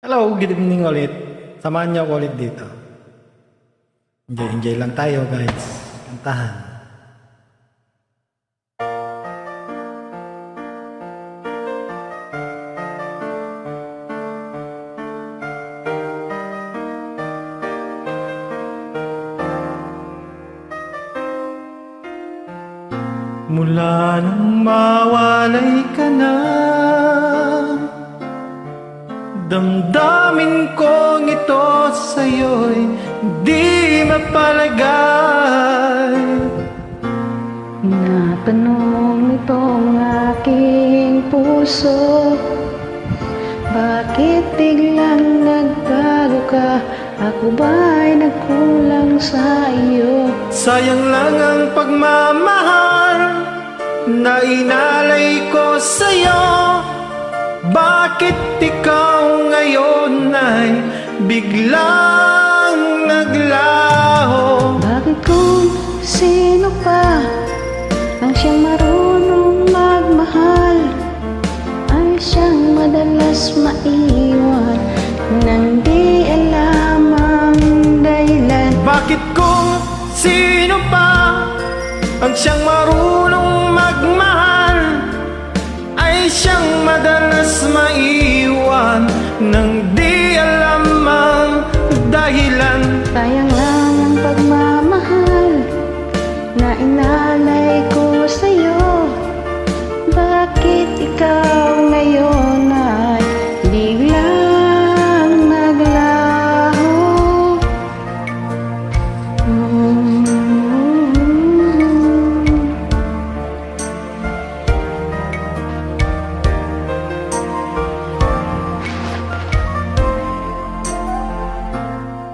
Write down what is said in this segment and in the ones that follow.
Hello, good evening ulit. Samahan niyo ako ulit dito. Enjoy lang tayo guys. Kantahan. Mula nang mawalay ka na, damdamin kong ito sa'yo'y di mapalagay. Natanong itong aking puso, bakit biglang nagbago ka? Ako ba'y nagkulang sa iyo? Sayang lang ang pagmamahal na inalay ko sa'yo. Bakit ikaw ngayon ay biglang naglaho? Bakit kung sino pa ang siyang marunong magmahal ay siyang madalas maiwan nang di alam ang dahilan? Bakit kung sino pa ang siyang marunong magmahal ay siyang madalas maiwan nang di alam ang dahilan? Sayang lang ang pagmamahal na inalay ko sa'yo. Bakit ikaw ngayon ay biglang naglaho?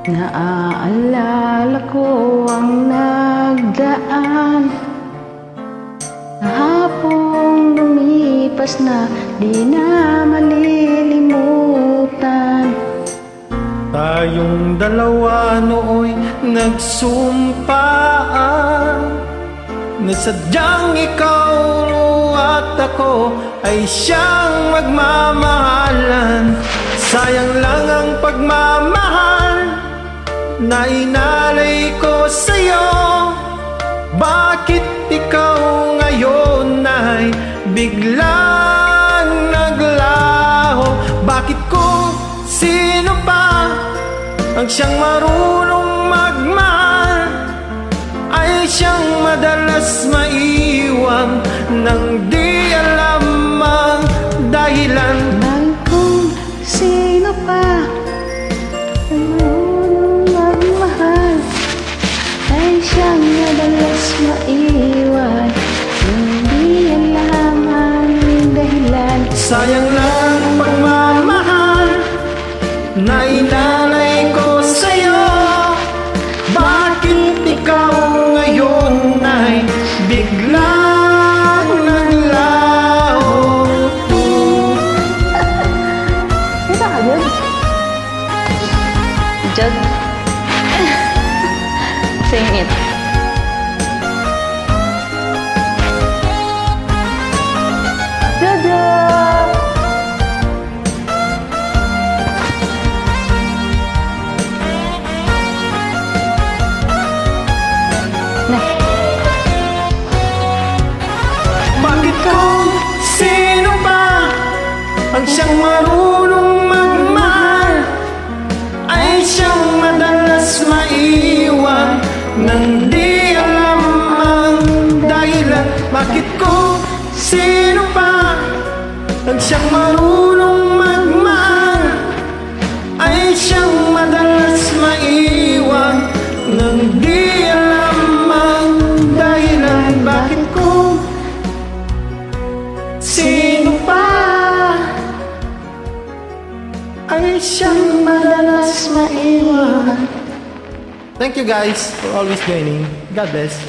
Naaalala ko ang nagdaan na hapong lumipas na di na malilimutan. Tayong dalawa nooy nagsumpaan na sadyang ikaw at ako ay siyang magmamahalan. Sayang lang ang pagmamahal na inalay ko sa'yo. Bakit ikaw ngayon ay biglang naglaho? Bakit kung sino pa ang siyang marunong magmahal ay siyang madalas maiwan nang di alam ang dahilan? Bakit kung sino pa ang marunong magmahal ay siyang madalas maiwan nang di alam ang dahilan? Sayang lang ang pagmamahal na inalay ko sa'yo. Bakit ikaw ngayon ay biglang naglaho? Kita ka yun? Jud. Sing it. Jojo! Bakit kung sino pa ang siyang marunong magmahal ay siyang madalas maiwan nang di alam ang dahilan? Bakit kung sino pa ang siyang marunong magmahal ay siyang madalas maiwan nang di alam ang dahilan? Bakit kung sino pa ay siyang madalas maiwan? Thank you guys for always joining. God bless.